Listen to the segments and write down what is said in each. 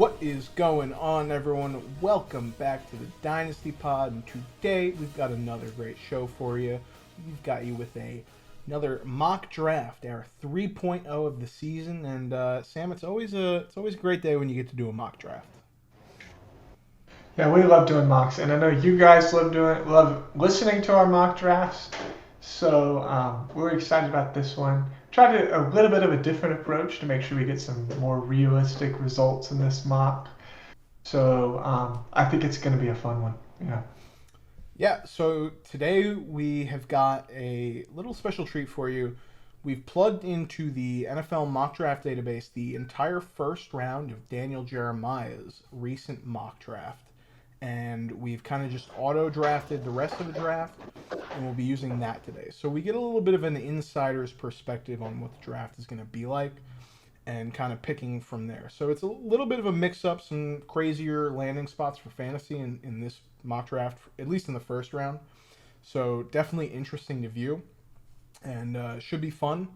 What is going on, everyone? Welcome back to the Dynasty Pod, and today we've got another great show for you. We've got you with another mock draft, our 3.0 of the season, and Sam, it's always a great day when you get to do a mock draft. Yeah, we love doing mocks, and I know you guys love listening to our mock drafts. So we're excited about this one. Tried a little bit of a different approach to make sure we get some more realistic results in this mock. So I think it's going to be a fun one. Yeah. Yeah, so today we have got a little special treat for you. We've plugged into the NFL mock draft database the entire first round of Daniel Jeremiah's recent mock draft. And we've kind of just auto drafted the rest of the draft, and we'll be using that today. So we get a little bit of an insider's perspective on what the draft is going to be like and kind of picking from there. So it's a little bit of a mix up, some crazier landing spots for fantasy in this mock draft, at least in the first round. So definitely interesting to view and should be fun.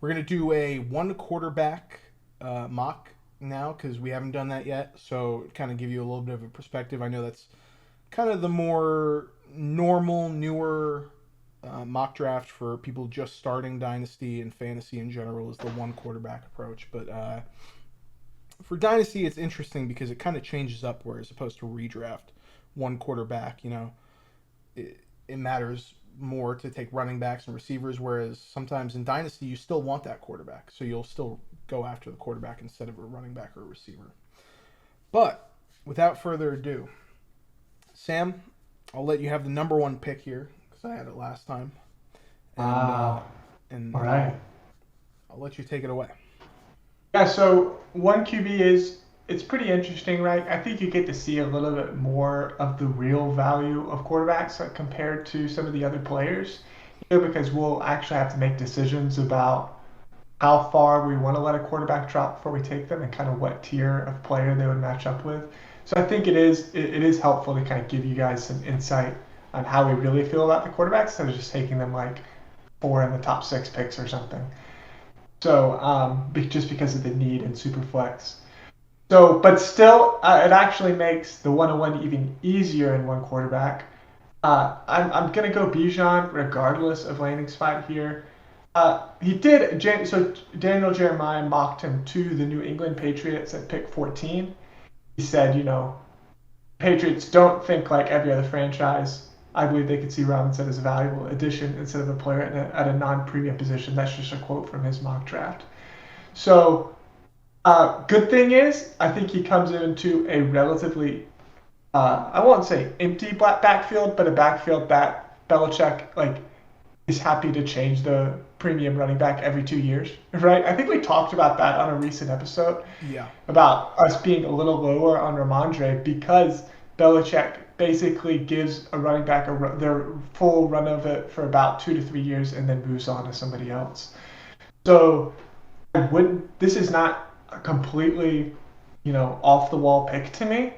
We're going to do a one quarterback mock now because we haven't done that yet. So kind of give you a little bit of a perspective. I know that's kind of the more normal, newer mock draft for people just starting Dynasty and fantasy in general is the one quarterback approach. But for Dynasty, it's interesting because it kind of changes up where as opposed to redraft, one quarterback, it matters more to take running backs and receivers, whereas sometimes in Dynasty, you still want that quarterback. So you'll still go after the quarterback instead of a running back or a receiver. But without further ado, Sam, I'll let you have the number one pick here because I had it last time, and uh, Ah, and all right. I'll let you take it away. Yeah. So one QB is it's pretty interesting, right? I think you get to see a little bit more of the real value of quarterbacks compared to some of the other players. Because we'll actually have to make decisions about how far we want to let a quarterback drop before we take them and kind of what tier of player they would match up with. So I think it is helpful to kind of give you guys some insight on how we really feel about the quarterbacks instead of just taking them like four in the top six picks or something. So just because of the need in Superflex. So, but still, it actually makes the one-on-one even easier in one quarterback. I'm gonna go Bijan regardless of landing spot here. He did. So Daniel Jeremiah mocked him to the New England Patriots at pick 14. He said, Patriots don't think like every other franchise. I believe they could see Robinson as a valuable addition instead of a player at a non-premium position. That's just a quote from his mock draft. So, good thing is, I think he comes into a relatively, I won't say empty backfield, but a backfield that Belichick is happy to change the premium running back every 2 years, right? I think we talked about that on a recent episode Yeah, about us being a little lower on Ramondre because Belichick basically gives a running back their full run of it for about 2 to 3 years and then moves on to somebody else. So I wouldn't. This is not a completely, off the wall pick to me,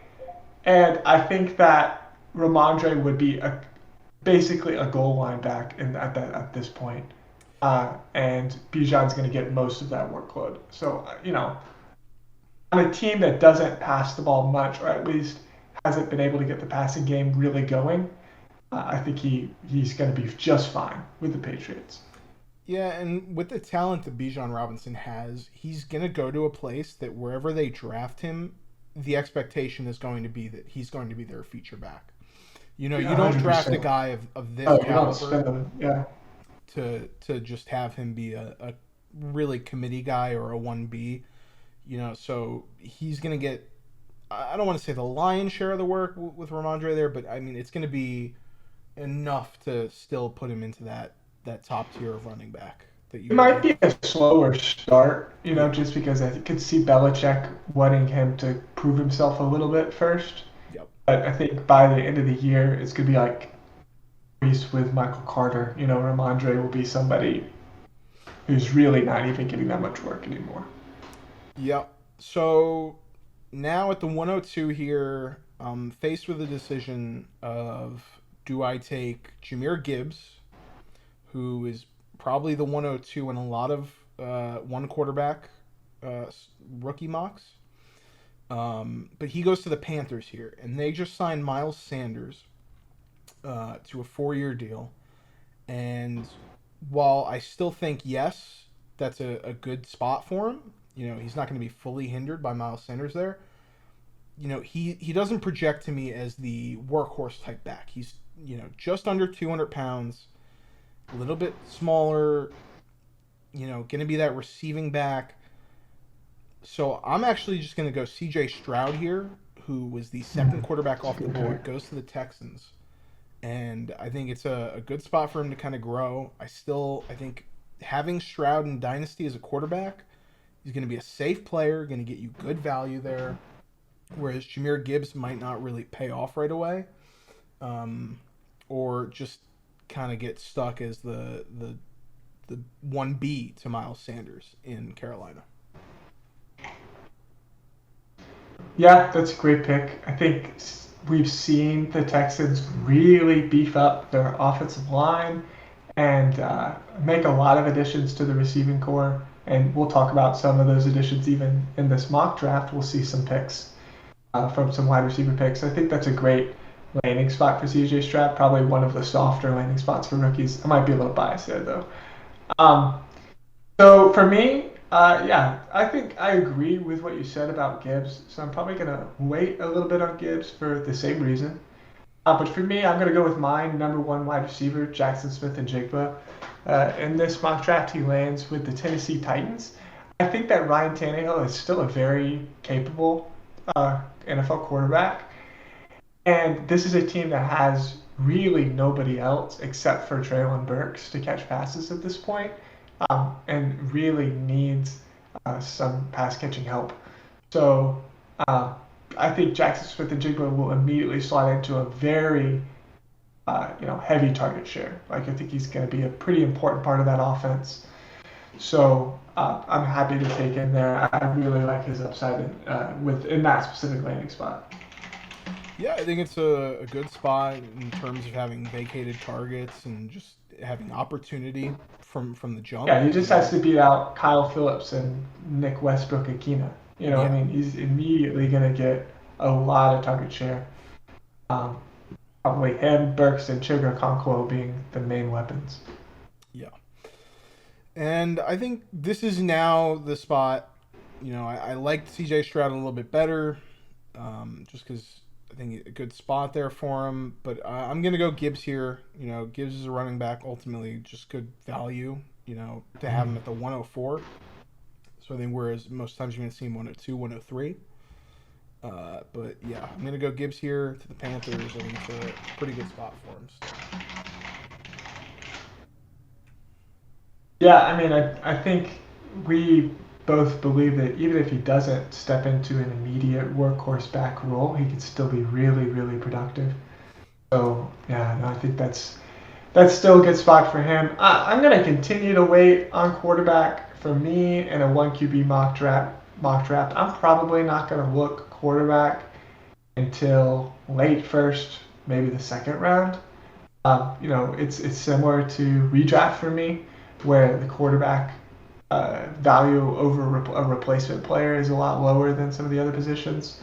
and I think that Ramondre would be basically a goal line back at this point. And Bijan's going to get most of that workload. So, on a team that doesn't pass the ball much, or at least hasn't been able to get the passing game really going, I think he's going to be just fine with the Patriots. yeah, and with the talent that Bijan Robinson has, he's gonna go to a place that wherever they draft him, the expectation is going to be that he's going to be their feature back. Yeah, You don't draft a 100%. guy of this Oh, you don't spend caliber them. Yeah. to just have him be a really committee guy or a 1B. So he's going to get, I don't want to say the lion's share of the work with Ramondre there, but I mean, it's going to be enough to still put him into that top tier of running back that you It really might be have. a slower start, Yeah. just because I could see Belichick wanting him to prove himself a little bit first. Yep. But I think by the end of the year, it's going to be like Reese with Michael Carter. Ramondre will be somebody who's really not even getting that much work anymore. Yep. So now at the 102 here, I'm faced with a decision of do I take Jameer Gibbs, who is probably the 102 in a lot of one quarterback uh, rookie mocks, But he goes to the Panthers here, and they just signed Miles Sanders to a 4-year deal. And while I still think, yes, that's a good spot for him, he's not going to be fully hindered by Miles Sanders there. He doesn't project to me as the workhorse type back. He's, just under 200 pounds, a little bit smaller, going to be that receiving back. So I'm actually just going to go CJ Stroud here, who was the second quarterback off the board, goes to the Texans. And I think it's a good spot for him to kind of grow. I think having Stroud in Dynasty as a quarterback, he's going to be a safe player, going to get you good value there. Whereas Jahmyr Gibbs might not really pay off right away, or just kind of get stuck as the 1B to Miles Sanders in Carolina. Yeah, that's a great pick. I think we've seen the Texans really beef up their offensive line and make a lot of additions to the receiving core. And we'll talk about some of those additions even in this mock draft. We'll see some picks from some wide receiver picks. I think that's a great landing spot for CJ Stroud, probably one of the softer landing spots for rookies. I might be a little biased there, though. So for me, yeah, I think I agree with what you said about Gibbs. So I'm probably going to wait a little bit on Gibbs for the same reason. But for me, I'm going to go with mine, number one wide receiver, Jackson Smith-Njigba. In this mock draft, he lands with the Tennessee Titans. I think that Ryan Tannehill is still a very capable NFL quarterback. And this is a team that has really nobody else except for Treylon Burks to catch passes at this point, and really needs some pass catching help. So I think Jackson Smith-Njigba will immediately slide into a very heavy target share. Like I think he's going to be a pretty important part of that offense. So I'm happy to take him there. I really like his upside in that specific landing spot. Yeah, I think it's a good spot in terms of having vacated targets and just having opportunity from the jump. Yeah, he just has to beat out Kyle Phillips and Nick Westbrook-Akina. Yeah. I mean, he's immediately going to get a lot of target share. Probably him, Burks, and Chigga Okonkwo being the main weapons. Yeah. And I think this is now the spot. I liked CJ Stroud a little bit better, just because I think a good spot there for him. But I'm going to go Gibbs here. Gibbs is a running back, ultimately just good value, to have him at the 104. So I think whereas most times you're going to see him 102, 103. But yeah, I'm going to go Gibbs here to the Panthers. I think it's a pretty good spot for him still. Yeah, I mean, I think we both believe that even if he doesn't step into an immediate workhorse back role, he can still be really, really productive. So yeah, no, I think that's still a good spot for him. I'm going to continue to wait on quarterback for me in a 1 QB mock draft. I'm probably not going to look quarterback until late first, maybe the second round. It's similar to redraft for me, where the quarterback value over a replacement player is a lot lower than some of the other positions.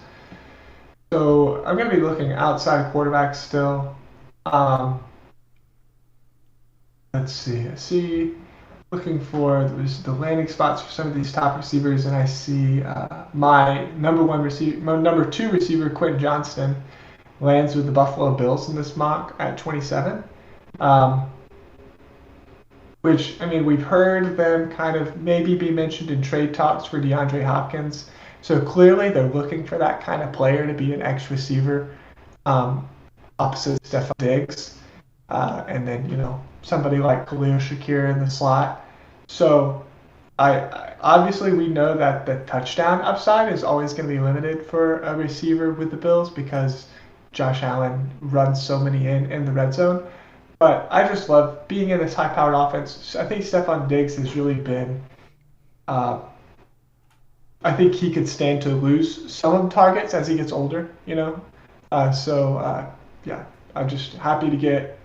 So I'm going to be looking outside quarterback still. Let's see. I see looking for the landing spots for some of these top receivers, and I see my number two receiver, Quentin Johnston, lands with the Buffalo Bills in this mock at 27. Which, I mean, we've heard them kind of maybe be mentioned in trade talks for DeAndre Hopkins. So clearly they're looking for that kind of player to be an X receiver opposite Stephon Diggs. And then, somebody like Khalil Shakir in the slot. So I obviously we know that the touchdown upside is always going to be limited for a receiver with the Bills because Josh Allen runs so many in the red zone. But I just love being in this high-powered offense. I think Stephon Diggs has really been I think he could stand to lose some of the targets as he gets older, yeah, I'm just happy to get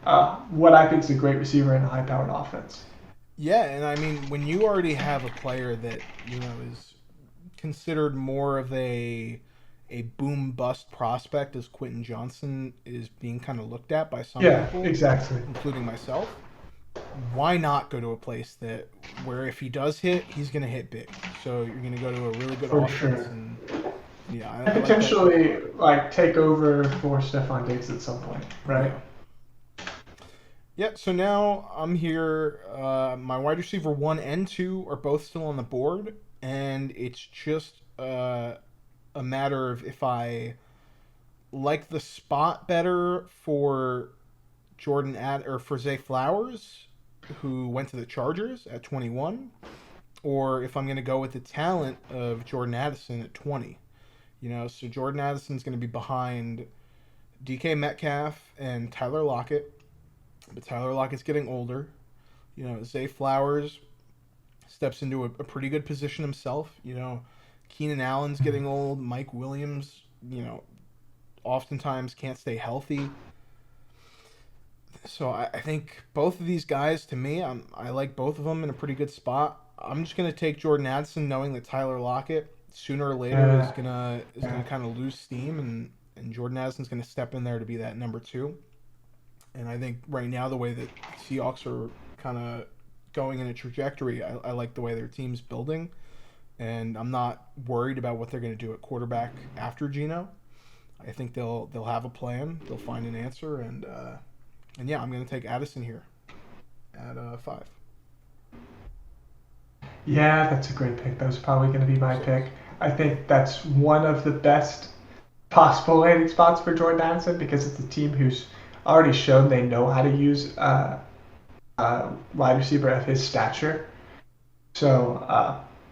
what I think is a great receiver in a high-powered offense. Yeah, and I mean, when you already have a player that, is considered more of a a boom bust prospect as Quentin Johnson is being kind of looked at by some Yeah, people, exactly. including myself, why not go to a place that where if he does hit, he's going to hit big. So you're going to go to a really good For offense, sure. and yeah, And I like that pick a potentially lot. like take over for Stephon Diggs at some point, right? Yeah. Yeah, so now I'm here. My wide receiver 1 and 2 are both still on the board, and it's just a matter of if I like the spot better for or for Zay Flowers, who went to the Chargers at 21, or if I'm going to go with the talent of Jordan Addison at 20. So Jordan Addison's going to be behind DK Metcalf and Tyler Lockett, but Tyler Lockett's getting older. Zay Flowers steps into a pretty good position himself. Keenan Allen's getting old. Mike Williams, oftentimes can't stay healthy. So I think both of these guys, to me, I like both of them in a pretty good spot. I'm just gonna take Jordan Addison, knowing that Tyler Lockett sooner or later is Yeah, gonna kind of lose steam, and Jordan Addison's gonna step in there to be that number 2. And I think right now the way that Seahawks are kind of going in a trajectory, I like the way their team's building, and I'm not worried about what they're going to do at quarterback after Geno. I think they'll have a plan, they'll find an answer, and yeah, I'm going to take Addison here at 5. yeah, that's a great pick. That was probably going to be my 6. pick. I think that's one of the best possible landing spots for Jordan Addison because it's a team who's already shown they know how to use wide receiver of his stature. So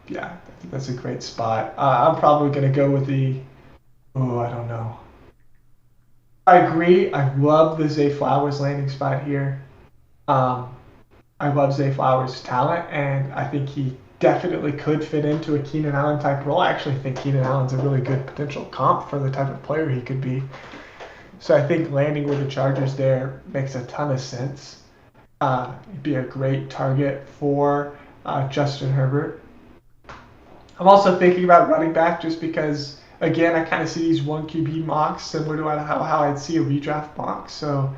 yeah, I think that's a great spot. I'm probably going to go with the. Oh, I don't know. I agree. I love the Zay Flowers landing spot here. Um, I love Zay Flowers' talent, and I think he definitely could fit into a Keenan Allen type role. I actually think Keenan Allen's a really good potential comp for the type of player he could be. So I think landing with the Chargers there makes a ton of sense. He'd be a great target for Justin Herbert. I'm also thinking about running back just because, again, I kind of see these 1 QB mocks similar to how I'd see a redraft mock. So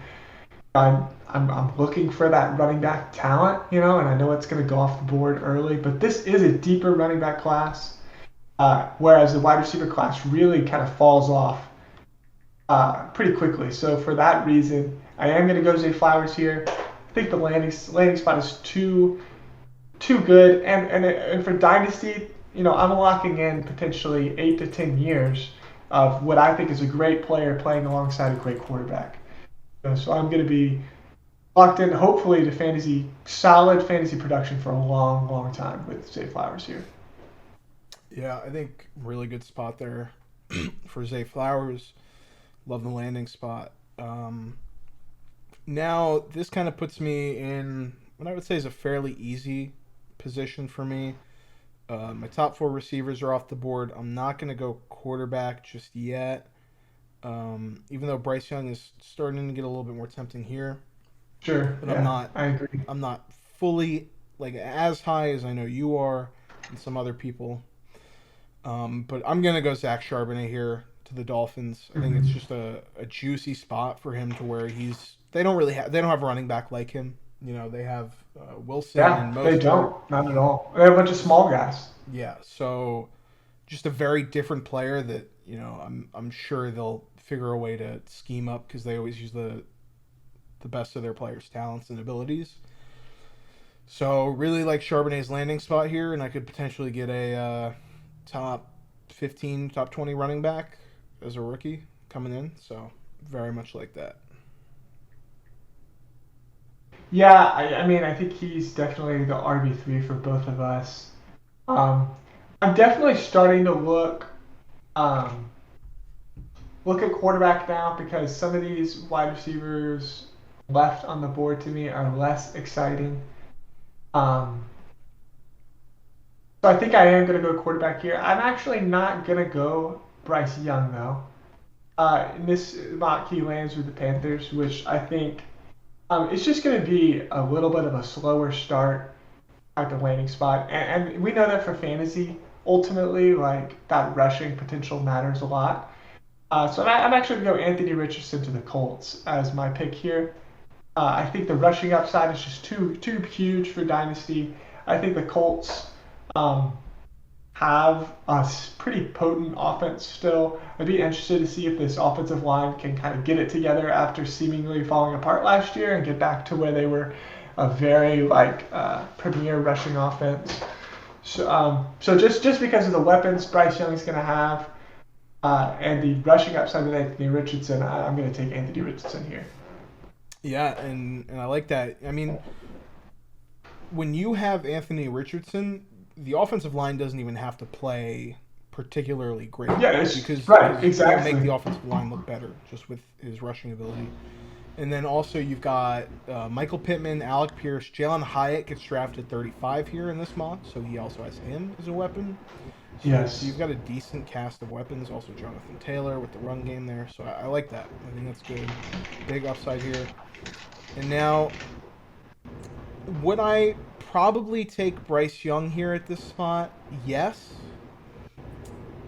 I'm looking for that running back talent, and I know it's going to go off the board early, but this is a deeper running back class, whereas the wide receiver class really kind of falls off pretty quickly. So for that reason, I am going to go Zay Flowers here. I think the landing spot is too good, and for Dynasty, I'm locking in potentially 8 to 10 years of what I think is a great player playing alongside a great quarterback. So I'm going to be locked in, hopefully, to solid fantasy production for a long, long time with Zay Flowers here. Yeah, I think really good spot there for Zay Flowers. Love the landing spot. Now, this kind of puts me in what I would say is a fairly easy position for me. My top 4 receivers are off the board. I'm not going to go quarterback just yet, even though Bryce Young is starting to get a little bit more tempting here. Sure, But I'm yeah, not. I agree. I'm not fully like as high as I know you are and some other people. But I'm gonna go Zach Charbonnet here to the Dolphins. I think it's Mm-hmm. just a juicy spot for him to where they don't have a running back like him. They have Wilson Yeah, and they Mostert. don't, not at all. They have a bunch of small guys. Yeah, so just a very different player that I'm sure they'll figure a way to scheme up because they always use the best of their players' talents and abilities. So really like Charbonnet's landing spot here, and I could potentially get a top 15, top 20 running back as a rookie coming in. So very much like that. Yeah, I mean, I think he's definitely the RB3 for both of us. Um, I'm definitely starting to um, look at quarterback now because some of these wide receivers left on the board to me are less exciting. Um, so I think I am going to go quarterback here. I'm actually not going to go Bryce Young though. In this mock, he lands with the Panthers, which I think it's just going to be a little bit of a slower start at the landing spot, and we know that for fantasy, ultimately, like that rushing potential matters a lot. So I'm actually going to go Anthony Richardson to the Colts as my pick here. I think the rushing upside is just too huge for Dynasty. I think the Colts um, have a pretty potent offense still. I'd be interested to see if this offensive line can kind of get it together after seemingly falling apart last year and get back to where they were a very premier rushing offense. So just because of the weapons Bryce Young's going to have and the rushing upside with Anthony Richardson, I'm going to take Anthony Richardson here. Yeah, and I like that. I mean, when you have Anthony Richardson, the offensive line doesn't even have to play particularly great. Yeah, because right, he's going to exactly. make the offensive line look better just with his rushing ability. And then also you've got Michael Pittman, Alec Pierce, Jalen Hyatt gets drafted 35 here in this mock, so he also has him as a weapon. So Yes. you've got a decent cast of weapons. Also Jonathan Taylor with the run game there. So I like that. I think that's good. Big upside here. And now, would I probably take Bryce Young here at this spot? Yes.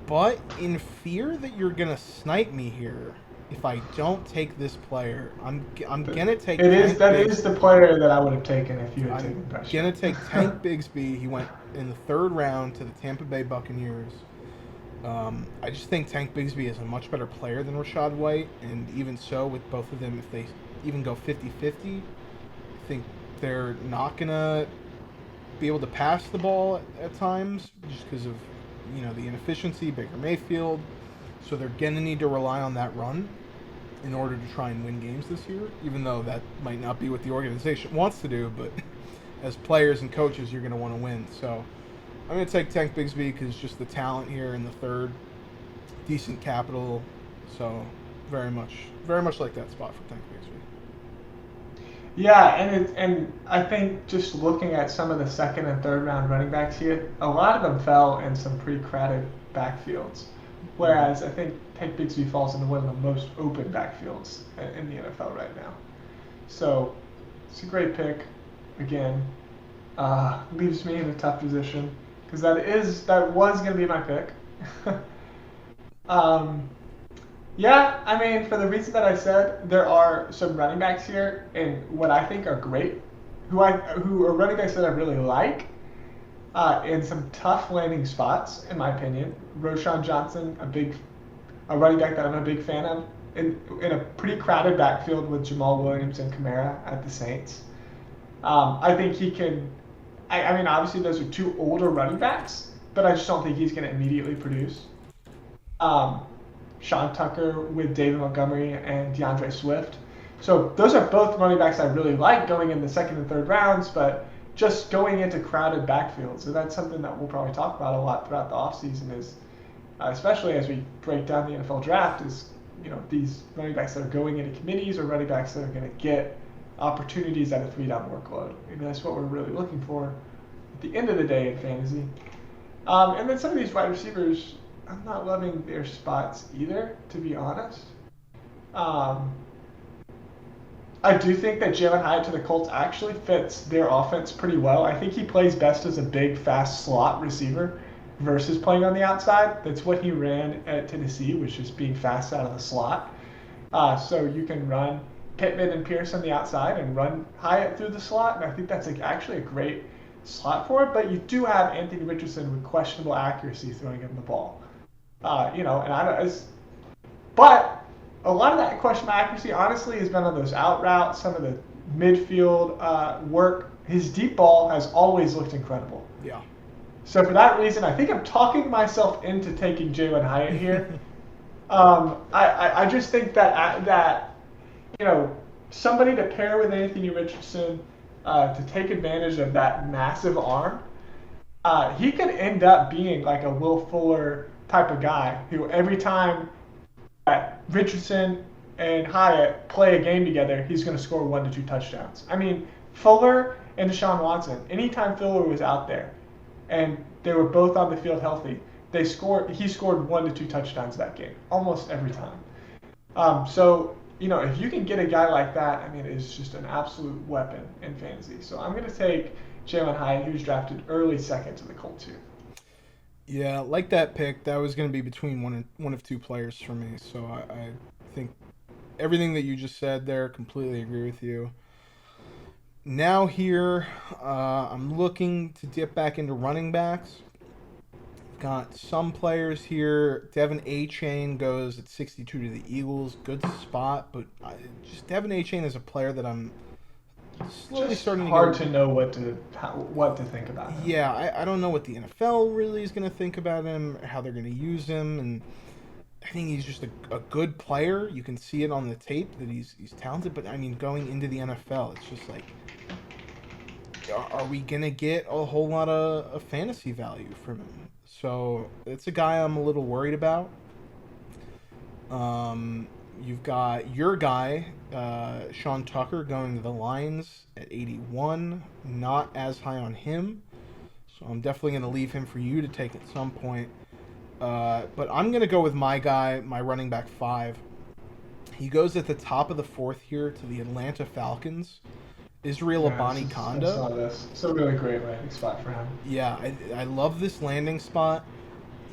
But in fear that you're going to snipe me here, if I don't take this player, I'm going to take That is the player that I would have taken if you had I'm taken Bryce going Young. to take Tank Bigsby. He went in the third round to the Tampa Bay Buccaneers. I just think Tank Bigsby is a much better player than Rachaad White, and even so, with both of them, if they even go 50-50, I think they're not going to be able to pass the ball at times just because of, the inefficiency, Baker Mayfield. So they're going to need to rely on that run in order to try and win games this year, even though that might not be what the organization wants to do, but as players and coaches, you're going to want to win. So I'm going to take Tank Bigsby because just the talent here in the third, decent capital. So very much like that spot for Tank Bigsby. Yeah, and I think just looking at some of the second and third round running backs here, a lot of them fell in some pretty crowded backfields. Whereas I think Tank Bigsby falls into one of the most open backfields in the NFL right now. So it's a great pick. Again, leaves me in a tough position because that was going to be my pick. Yeah, I mean, for the reason that I said, there are some running backs here, and what I think are great, who are running backs that I really like, in some tough landing spots, in my opinion. Roschon Johnson, a running back that I'm a big fan of, in a pretty crowded backfield with Jamal Williams and Kamara at the Saints. I think he can. I mean, obviously those are two older running backs, but I just don't think he's going to immediately produce. Sean Tucker with David Montgomery and DeAndre Swift. So those are both running backs I really like going in the second and third rounds, but just going into crowded backfields. So that's something that we'll probably talk about a lot throughout the offseason is, especially as we break down the NFL draft, is these running backs that are going into committees or running backs that are going to get opportunities at a 3-down workload. I mean, that's what we're really looking for at the end of the day in fantasy. And then some of these wide receivers, I'm not loving their spots either, to be honest. I do think that Jalen Hyatt to the Colts actually fits their offense pretty well. I think he plays best as a big, fast slot receiver versus playing on the outside. That's what he ran at Tennessee, was just being fast out of the slot. So you can run Pittman and Pierce on the outside and run Hyatt through the slot, and I think that's actually a great slot for it. But you do have Anthony Richardson with questionable accuracy throwing him the ball. But a lot of that questionable accuracy, honestly, has been on those out routes, some of the midfield work. His deep ball has always looked incredible. Yeah. So for that reason, I think I'm talking myself into taking Jalen Hyatt here. I just think that somebody to pair with Anthony Richardson to take advantage of that massive arm, he could end up being like a Will Fuller type of guy who every time that Richardson and Hyatt play a game together, he's going to score 1 to 2 touchdowns. I mean, Fuller and Deshaun Watson, anytime Fuller was out there and they were both on the field healthy, he scored 1 to 2 touchdowns that game, almost every time. So, if you can get a guy like that, I mean, it's just an absolute weapon in fantasy. So I'm going to take Jalen Hyatt, who's drafted early second to the Colts here. Yeah, like that pick, that was going to be between one of two players for me. So I think everything that you just said there, completely agree with you. Now here, I'm looking to dip back into running backs. Got some players here. Devin A. Chain goes at 62 to the Eagles. Good spot, but just Devin A. Chain is a player that I'm slowly Just starting to hard go. to know what to think about him. Yeah, I don't know what the NFL really is going to think about him, how they're going to use him, and I think he's just a good player. You can see it on the tape that he's talented, but I mean, going into the NFL, it's just like, are we going to get a whole lot of fantasy value from him? So it's a guy I'm a little worried about. Um, you've got your guy, Sean Tucker, going to the Lions at 81. Not as high on him. So I'm definitely going to leave him for you to take at some point. But I'm going to go with my guy, my running back 5. He goes at the top of the 4th here to the Atlanta Falcons. Israel Yeah, Abani I Konda. saw this. It's a really great landing spot for him. Yeah, I love this landing spot.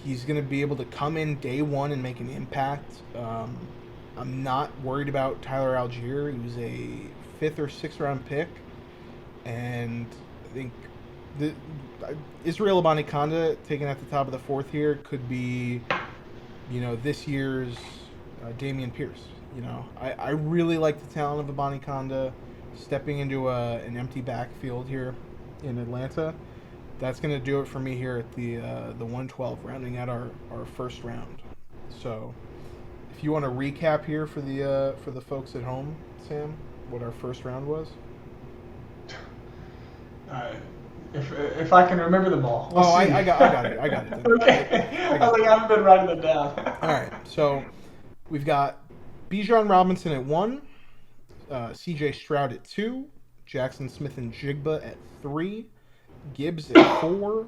He's going to be able to come in day one and make an impact. I'm not worried about Tyler Algier. He was a 5th or 6th round pick. And I think the Israel Abanikanda taken at the top of the 4th here could be, this year's Damian Pierce. I really like the talent of Abanikanda stepping into an empty backfield here in Atlanta. That's going to do it for me here at the 112, rounding out our first round. So, if you want to recap here for the folks at home, Sam, what our first round was. Uh, if I can remember them all. We'll Oh, see. I got it. I got it. Okay. I I got was it. like, I haven't been writing them down. All right. So, we've got Bijan Robinson at 1, C.J. Stroud at 2, Jackson Smith and Jigba at 3, Gibbs at 4,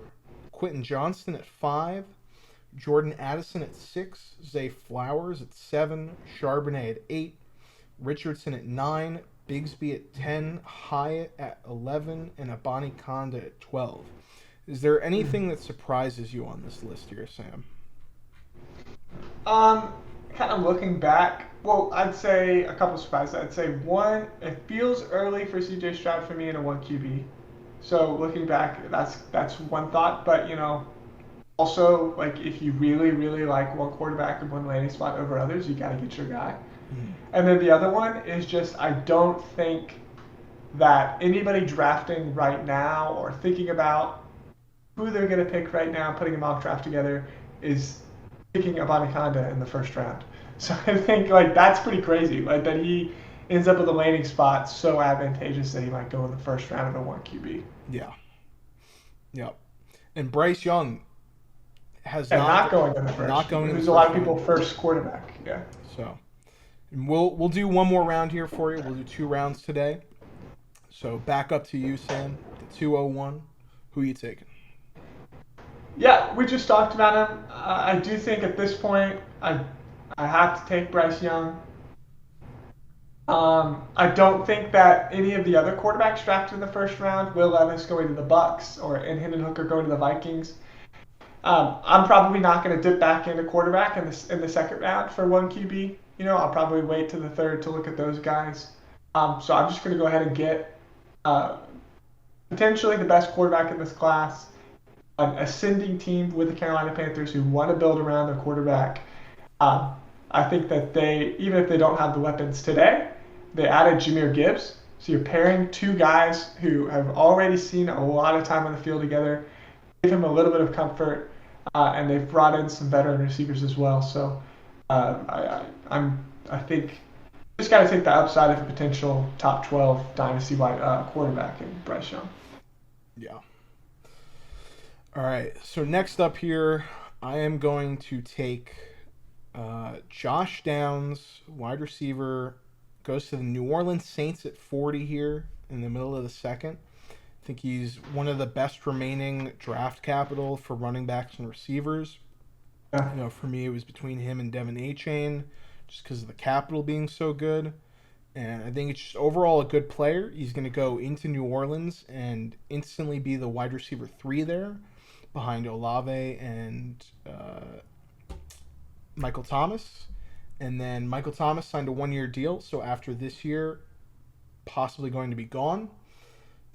Quentin Johnston at 5, Jordan Addison at 6, Zay Flowers at 7, Charbonnet at 8, Richardson at 9, Bigsby at 10, Hyatt at 11, and Abani Konda at 12. Is there anything that surprises you on this list here, Sam? Um, Kind of looking back, well, I'd say a couple surprises. I'd say one, it feels early for CJ Stroud for me in a one QB. So looking back, that's one thought. But also like if you really really like one quarterback and one landing spot over others, you got to get your guy. Mm. And then the other one is just I don't think that anybody drafting right now or thinking about who they're going to pick right now, putting a mock draft together, is picking Abanikanda in the first round. So I think like that's pretty crazy, like that he ends up with a landing spot so advantageous that he might go in the first round of a one QB. Yeah. Yep. And Bryce Young has And not going in the first. not going in the Who's a lot of first people round. first quarterback. Yeah. So, and we'll do one more round here for you. We'll do 2 rounds today. So back up to you, Sam. The 201. Who you taking? Yeah, we just talked about him. I do think at this point I have to take Bryce Young. I don't think that any of the other quarterbacks drafted in the first round, Will Levis going to the Bucks and Hendon Hooker going to the Vikings. I'm probably not going to dip back into quarterback in the second round for one QB. I'll probably wait to the third to look at those guys. So I'm just going to go ahead and get potentially the best quarterback in this class, an ascending team with the Carolina Panthers who want to build around their quarterback. I think that even if they don't have the weapons today, they added Jahmyr Gibbs. So you're pairing two guys who have already seen a lot of time on the field together, give him a little bit of comfort, and they've brought in some veteran receivers as well. So I think just got to take the upside of a potential top 12 dynasty quarterback in Bryce Young. Yeah. All right. So next up here, I am going to take Josh Downs, wide receiver, goes to the New Orleans Saints at 40 here in the middle of the second. I think he's one of the best remaining draft capital for running backs and receivers. Yeah. For me, it was between him and Devin A-Chain just because of the capital being so good. And I think it's just overall a good player. He's going to go into New Orleans and instantly be the wide receiver 3 there. behind Olave and Michael Thomas. And then Michael Thomas signed a 1 year deal. So after this year, possibly going to be gone.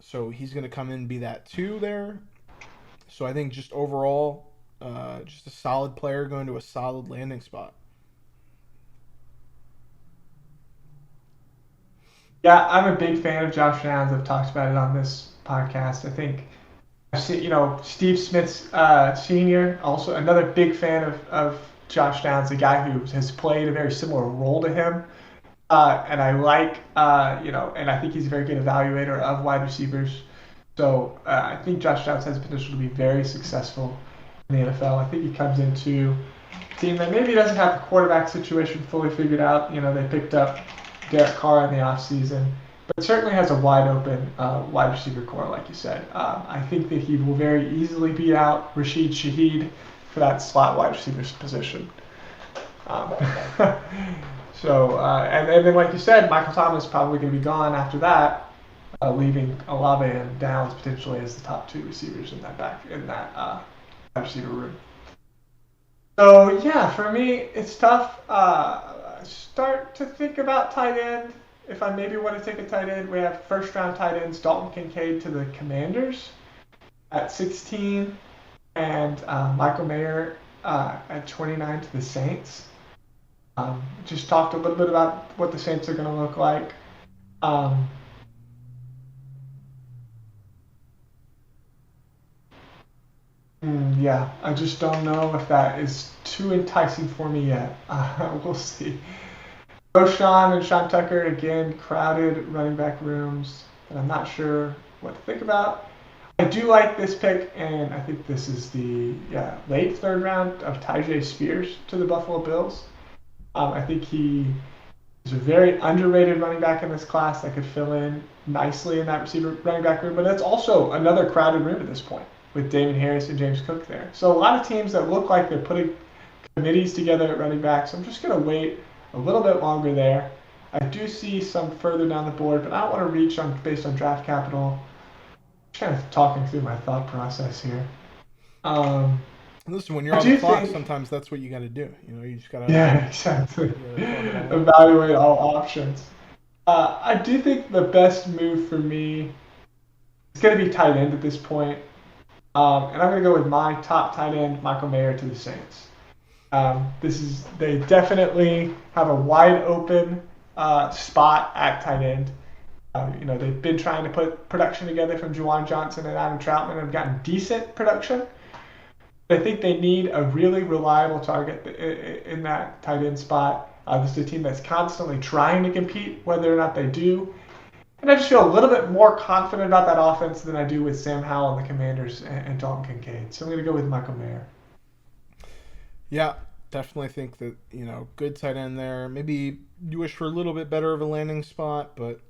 So he's going to come in and be that too there. So I think just overall, just a solid player going to a solid landing spot. Yeah, I'm a big fan of Josh Downs. I've talked about it on this podcast. I think I've seen, Steve Smith's senior, also another big fan of Josh Downs, a guy who has played a very similar role to him. And I like, and I think he's a very good evaluator of wide receivers. So I think Josh Downs has potential to be very successful in the NFL. I think he comes into a team that maybe doesn't have the quarterback situation fully figured out. They picked up Derek Carr in the offseason, but certainly has a wide open wide receiver core, like you said. I think that he will very easily beat out Rashid Shaheed for that slot wide receiver position. Um, and then, like you said, Michael Thomas is probably going to be gone after that, leaving Olave and Downs potentially as the top two receivers in that wide receiver room. So yeah, for me, it's tough. Start to think about tight end. If I maybe want to take a tight end, we have first round tight ends Dalton Kincaid to the Commanders at 16, and Michael Mayer at 29 to the Saints. Just talked a little bit about what the Saints are going to look like. Yeah, I just don't know if that is too enticing for me yet. We'll see. Roshan and Sean Tucker, again, crowded running back rooms, and I'm not sure what to think about. I do like this pick, and I think this is the late third round of Tyjae Spears to the Buffalo Bills. I think he is a very underrated running back in this class that could fill in nicely in that receiver running back room, but it's also another crowded room at this point with Damon Harris and James Cook there. So a lot of teams that look like they're putting committees together at running back, so I'm just going to wait a little bit longer there. I do see some further down the board, but I don't want to reach based on draft capital. Just kind of talking through my thought process here. Listen, when you're on the clock, sometimes that's what you got to do. You just got to. Yeah, exactly. Evaluate all options. I do think the best move for me is going to be tight end at this point. And I'm going to go with my top tight end, Michael Mayer, to the Saints. They definitely have a wide open spot at tight end. They've been trying to put production together from Juwan Johnson and Adam Troutman and have gotten decent production. I think they need a really reliable target in that tight end spot. This is a team that's constantly trying to compete, whether or not they do. And I just feel a little bit more confident about that offense than I do with Sam Howell and the Commanders and Dalton Kincaid. So I'm going to go with Michael Mayer. Yeah, definitely think that, good tight end there. Maybe you wish for a little bit better of a landing spot, but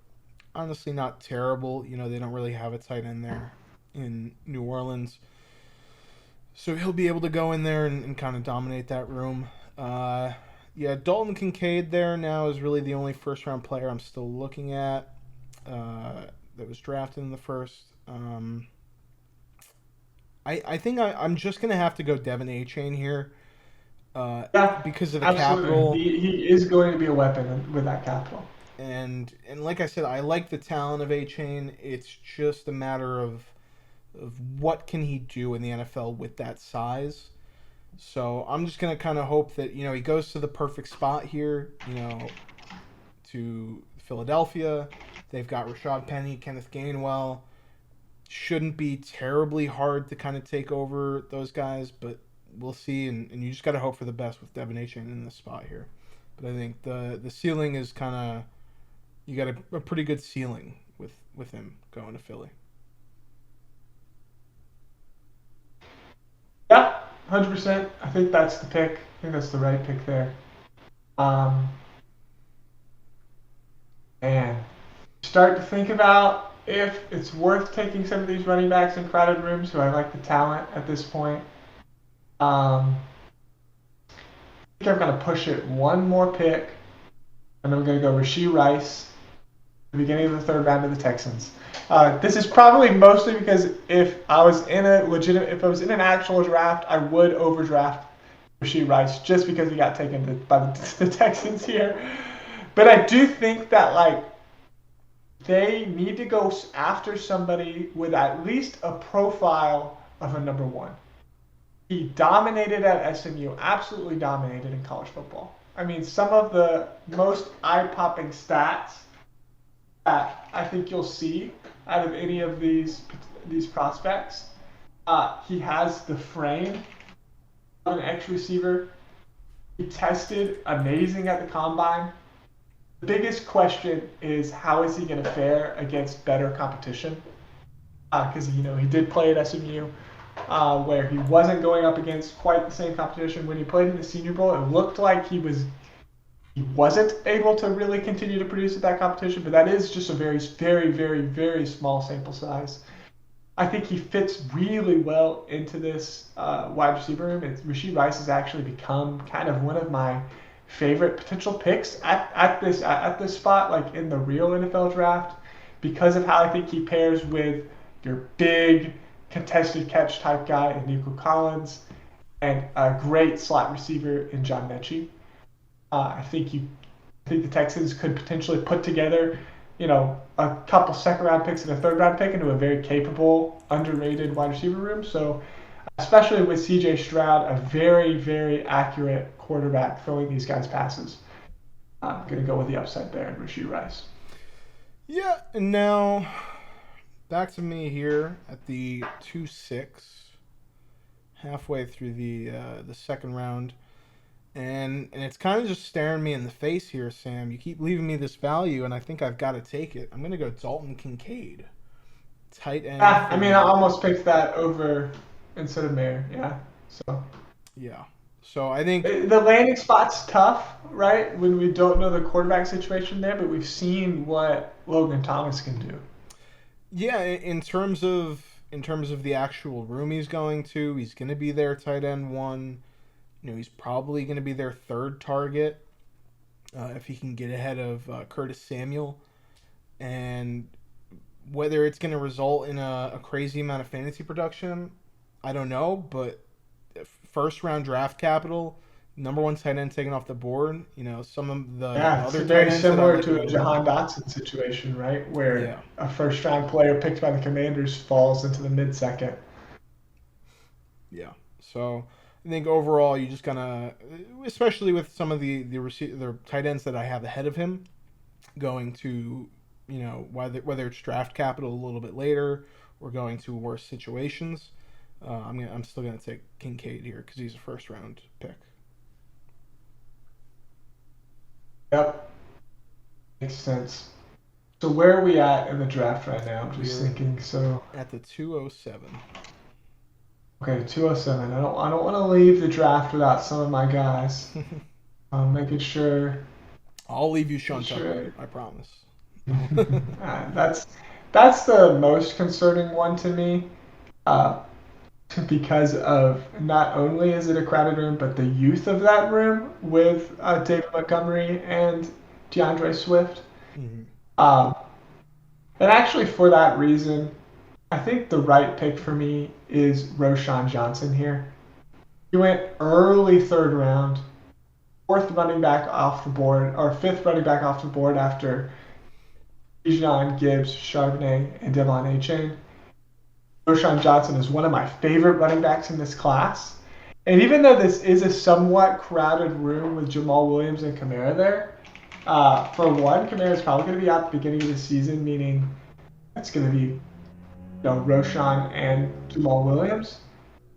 honestly not terrible. They don't really have a tight end there in New Orleans. So he'll be able to go in there and kind of dominate that room. Dalton Kincaid there now is really the only first-round player I'm still looking at that was drafted in the first. I think I'm just going to have to go Devin A-Chain here because of the capital. He is going to be a weapon with that capital. And like I said, I like the talent of A-Chain. It's just a matter of what can he do in the NFL with that size. So I'm just going to kind of hope that, he goes to the perfect spot here, to Philadelphia. They've got Rashad Penny, Kenneth Gainwell. Shouldn't be terribly hard to kind of take over those guys, but we'll see. And you just got to hope for the best with Devin A-Chain in this spot here. But I think the ceiling is kind of, you got a pretty good ceiling with him going to Philly. Yeah, 100%. I think that's the pick. I think that's the right pick there. And start to think about if it's worth taking some of these running backs in crowded rooms who I like the talent at this point. I think I'm going to push it one more pick, and I'm going to go Rashee Rice, the beginning of the third round of the Texans. This is probably mostly because if I was in an actual draft, I would overdraft Rashee Rice just because he got taken by the Texans here. But I do think that like they need to go after somebody with at least a profile of a number one. He dominated at SMU, absolutely dominated in college football. I mean, some of the most eye-popping stats that I think you'll see out of any of these prospects. He has the frame of an X receiver. He tested amazing at the combine. The biggest question is how is he going to fare against better competition? Because he did play at SMU, where he wasn't going up against quite the same competition. When he played in the Senior Bowl, it looked like he wasn't able to really continue to produce at that competition, but that is just a very, very, very, very small sample size. I think he fits really well into this wide receiver room. Rashee Rice has actually become kind of one of my favorite potential picks at this spot, like in the real NFL draft, because of how I think he pairs with your big contested catch type guy in Nico Collins and a great slot receiver in John Mechie. I think the Texans could potentially put together, a couple second-round picks and a third-round pick into a very capable, underrated wide receiver room. So, especially with C.J. Stroud, a very, very accurate quarterback throwing these guys passes, I'm going to go with the upside there in Rashee Rice. Yeah, and now back to me here at the 2-6, halfway through the second round. And it's kind of just staring me in the face here, Sam. You keep leaving me this value, and I think I've got to take it. I'm going to go Dalton Kincaid, tight end. I almost picked that over instead of Mayer. Yeah. So. Yeah. So I think the landing spot's tough, right? When we don't know the quarterback situation there, but we've seen what Logan Thomas can do. Yeah, in terms of the actual room he's going to, he's going to be their tight end one. He's probably going to be their third target if he can get ahead of Curtis Samuel. And whether it's going to result in a crazy amount of fantasy production, I don't know. But first-round draft capital, number one tight end taken off the board. Some of the other it's very similar to a Jahan Dotson situation, right? Where a first-round player picked by the Commanders falls into the mid-second. Yeah, so I think overall you just gonna, especially with some of the tight ends that I have ahead of him, going to whether it's draft capital a little bit later or going to worse situations, I'm still gonna take Kincaid here because he's a first round pick. Yep, makes sense. So where are we at in the draft right now? I'm just thinking. So at the 207. Okay, 207. I don't want to leave the draft without some of my guys. I'm making sure. I'll leave you Sean Tucker. I promise. That's the most concerning one to me, because of not only is it a crowded room, but the youth of that room with David Montgomery and DeAndre Swift. Mm-hmm. And actually, for that reason, I think the right pick for me is Roschon Johnson here. He went early third round, fifth running back off the board after Bijan, Gibbs, Charbonnet, and Devon Achane. Roschon Johnson is one of my favorite running backs in this class. And even though this is a somewhat crowded room with Jamal Williams and Kamara there, for one, Kamara is probably going to be out at the beginning of the season, meaning it's going to be Roschon and Jamal Williams.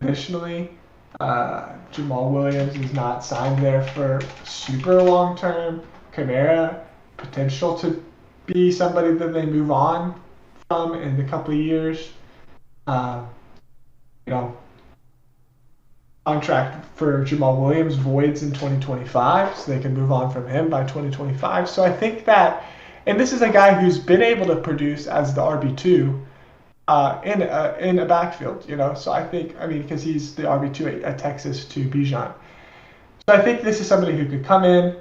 Additionally, Jamal Williams is not signed there for super long term. Kamara, potential to be somebody that they move on from in a couple of years. Contract for Jamal Williams voids in 2025, so they can move on from him by 2025. So I think that, and this is a guy who's been able to produce as the RB2 in a backfield, So I think, because he's the RB2 at Texas to Bijan. So I think this is somebody who could come in,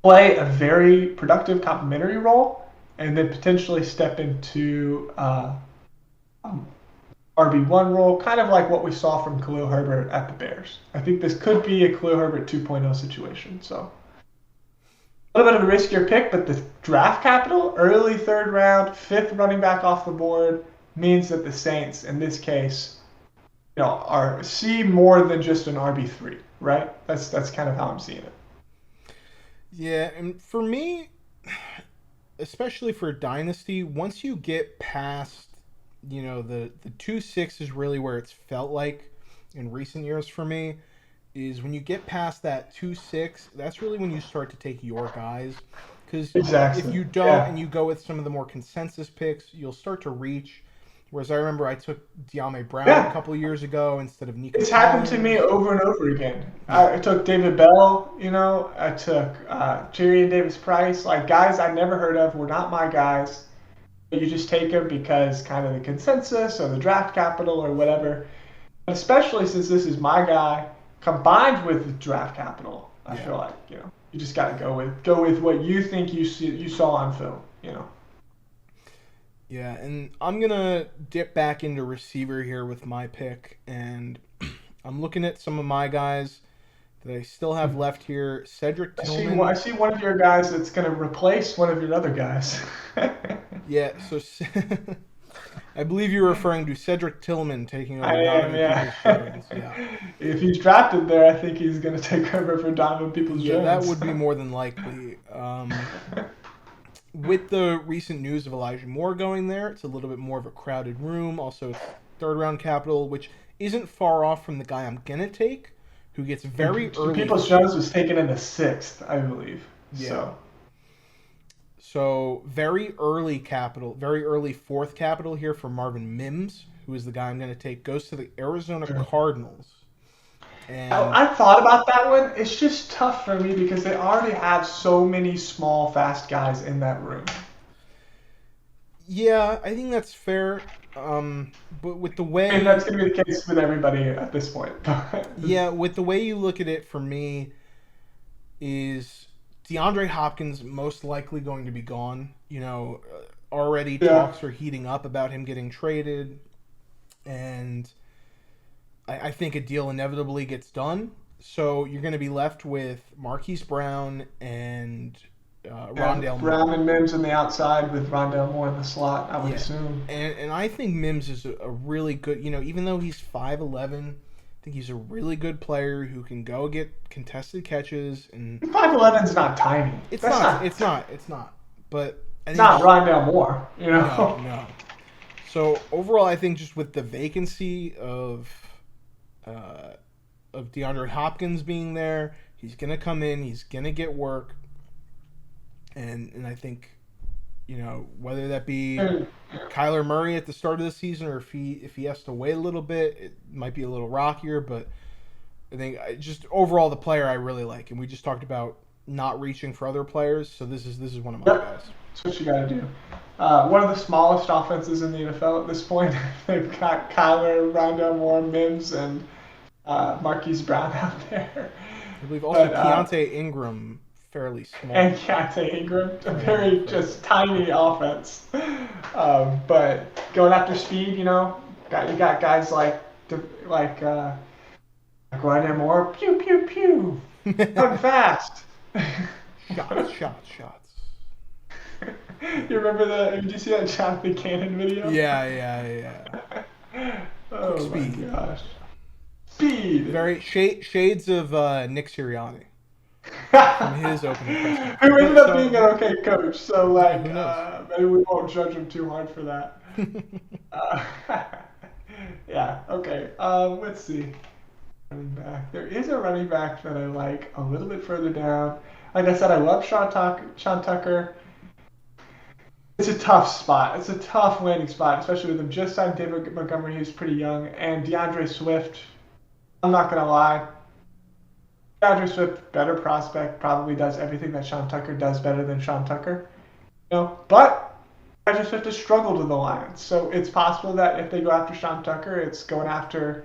play a very productive complementary role, and then potentially step into um, RB1 role, kind of like what we saw from Khalil Herbert at the Bears. I think this could be a Khalil Herbert 2.0 situation. So a little bit of a riskier pick, but the draft capital, early third round, fifth running back off the board, means that the Saints, in this case, are see more than just an RB3, right? That's kind of how I'm seeing it. Yeah, and for me, especially for Dynasty, once you get past, the 2-6 is really where it's felt like in recent years for me, is when you get past that 2-6, that's really when you start to take your guys. Because if Exactly. you don't Yeah. and you go with some of the more consensus picks, you'll start to reach. Whereas I remember I took De'Ami Brown a Yeah. couple years ago instead of Nico It's happened to me Collins. over and over again. Yeah, I took David Bell, I took Jerry and Davis Price, like guys I never heard of, were not my guys. You just take them because kind of the consensus or the draft capital or whatever. But especially since this is my guy, combined with the draft capital, I yeah. feel like you just got to go with what you think you saw on film. Yeah, and I'm gonna dip back into receiver here with my pick, and I'm looking at some of my guys that I still have left here. Cedric I Tillman. see one of your guys that's going to replace one of your other guys. Yeah, so I believe you're referring to Cedric Tillman taking I over am, Donovan yeah. Peoples-Jones. Yeah, If he's drafted there, I think he's going to take over for Donovan yeah, that Peoples-Jones. would be more than likely. With the recent news of Elijah Moore going there, it's a little bit more of a crowded room. Also, it's third round capital, which isn't far off from the guy I'm gonna take, who gets very early. Peoples-Jones was taken in the sixth, I believe. Yeah. So So very early capital, very early fourth capital here for Marvin Mims, who is the guy I'm going to take, goes to the Arizona sure. Cardinals. And I thought about that one. It's just tough for me because they already have so many small, fast guys in that room. yeah, I think that's fair. But with the I mean, that's way, going to be the case with everybody at this point. yeah, with the way you look at it for me, is DeAndre Hopkins most likely going to be gone. Already Yeah. talks are heating up about him getting traded, and I think a deal inevitably gets done. So you're going to be left with Marquise Brown and Yeah, Rondale Moore. Brown and Mims on the outside with Rondell Moore in the slot, I would Yeah, assume. and I think Mims is a really good. Even though he's 5'11", I think he's a really good player who can go get contested catches, and 5'11's not tiny. it's That's not, not it's not, it's not. But I it's think not Rondell Moore, no, no. So overall, I think just with the vacancy uh, of DeAndre Hopkins being there, he's gonna come in, he's gonna get work, and I think whether that be Kyler Murray at the start of the season or if he has to wait a little bit, it might be a little rockier. But I think just overall the player I really like, and we just talked about not reaching for other players, so this is one of my Yep, guys. that's what you got to do. One of the smallest offenses in the NFL at this point. They've got Kyler, Rondell Moore, Mims, and Marquise Brown out there. I believe also But Keontae Ingram, fairly small. and Keontae Ingram, a Yeah, very just tiny offense. But going after speed, you got guys like Rondell Moore, pew pew pew, run fast. shots. You remember did you see that Jonathan Cannon video? Yeah. Oh my Speed. gosh. Speed. Very shades of Nick Sirianni from his opening press Who ended conference. up being an okay coach, so like Who knows? maybe we won't judge him too hard for that. Uh, yeah, okay. Let's see. Running back. There is a running back that I like a little bit further down. Like I said, I love Sean Tucker. It's a tough spot. It's a tough landing spot, especially with him just signed David Montgomery, who's pretty young, and DeAndre Swift. I'm not gonna lie. DeAndre Swift, better prospect, probably does everything that Sean Tucker does better than Sean Tucker. But DeAndre Swift has struggled with the Lions, so it's possible that if they go after Sean Tucker, it's going after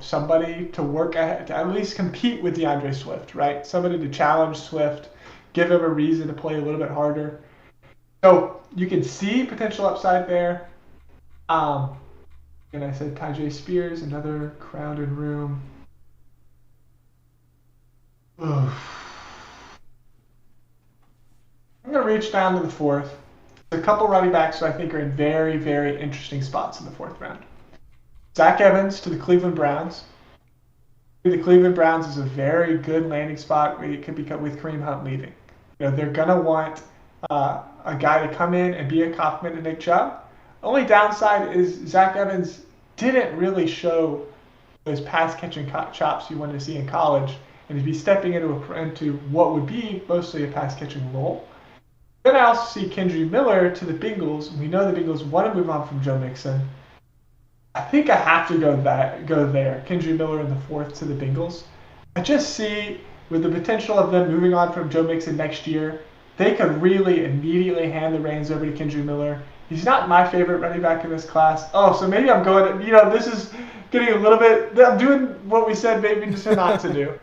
somebody to work to at least compete with DeAndre Swift, right? Somebody to challenge Swift, give him a reason to play a little bit harder. So you can see potential upside there. And I said Tyjae Spears, another crowded room. Oof. I'm going to reach down to the fourth. There's a couple running backs who I think are in very, very interesting spots in the fourth round. Zach Evans to the Cleveland Browns. The Cleveland Browns is a very good landing spot where it could be with Kareem Hunt leaving. They're going to want a guy to come in and be a compliment to Nick Chubb. Only downside is Zach Evans didn't really show those pass-catching chops you wanted to see in college, and to be stepping into what would be mostly a pass-catching role. Then I also see Kendre Miller to the Bengals. We know the Bengals want to move on from Joe Mixon. I think I have to go there. Kendre Miller in the fourth to the Bengals. I just see with the potential of them moving on from Joe Mixon next year, they could really immediately hand the reins over to Kendre Miller. He's not my favorite running back in this class. Oh, so maybe I'm going, this is getting a little bit, I'm doing what we said maybe just not to do.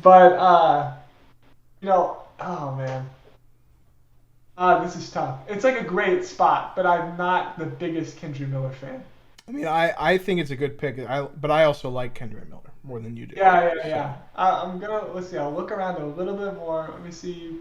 But, oh man. This is tough. It's like a great spot, but I'm not the biggest Kendre Miller fan. I mean, I think it's a good pick, but I also like Kendre Miller more than you do. Yeah. Let's see, I'll look around a little bit more. Let me see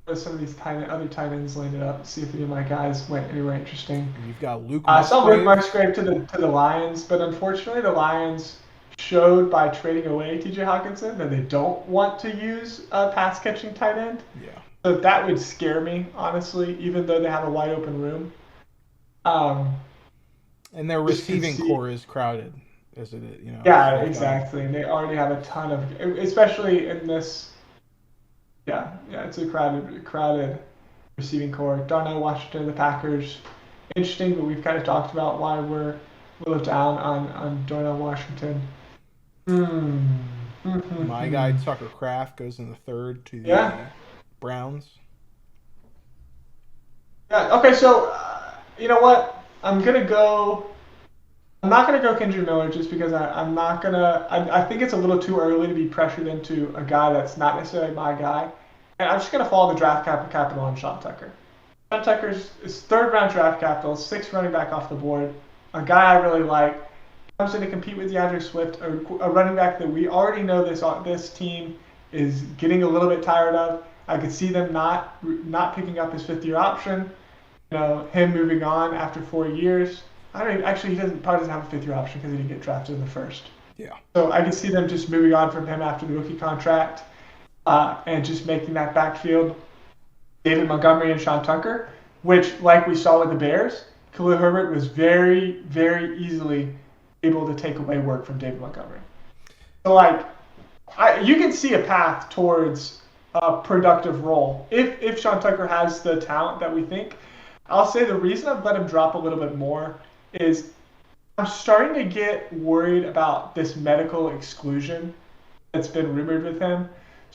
where some of these other tight ends landed up. See if any of my guys went anywhere interesting. And you've got Luke Musgrave. I saw Luke Musgrave to the Lions, but unfortunately the Lions showed by trading away TJ Hawkinson that they don't want to use a pass-catching tight end. Yeah. So that would scare me, honestly, even though they have a wide open room. And their receiving core is crowded, as it is, Yeah, exactly. And they already have a ton of, especially in this. Yeah, it's a crowded receiving core. Darnell Washington of the Packers, interesting, but we've kind of talked about why we're a little down on Darnell Washington. My guy Tucker Kraft goes in the third to the Browns. Yeah. Okay. So, you know what? I'm not gonna go Kendre Miller just because I think it's a little too early to be pressured into a guy that's not necessarily my guy, and I'm just gonna follow the draft capital on Sean Tucker. Sean Tucker's is third round draft capital, 6th running back off the board, a guy I really like. Comes in to compete with DeAndre Swift, a running back that we already know this team is getting a little bit tired of. I could see them not picking up his 5th-year option. Him moving on after 4 years. He probably doesn't have a 5th-year option because he didn't get drafted in the first. Yeah. So I could see them just moving on from him after the rookie contract, and just making that backfield David Montgomery and Sean Tucker, which, like we saw with the Bears, Khalil Herbert was very, very easily able to take away work from David Montgomery. So, you can see a path towards a productive role if Sean Tucker has the talent that we think. I'll say the reason I've let him drop a little bit more is I'm starting to get worried about this medical exclusion that's been rumored with him.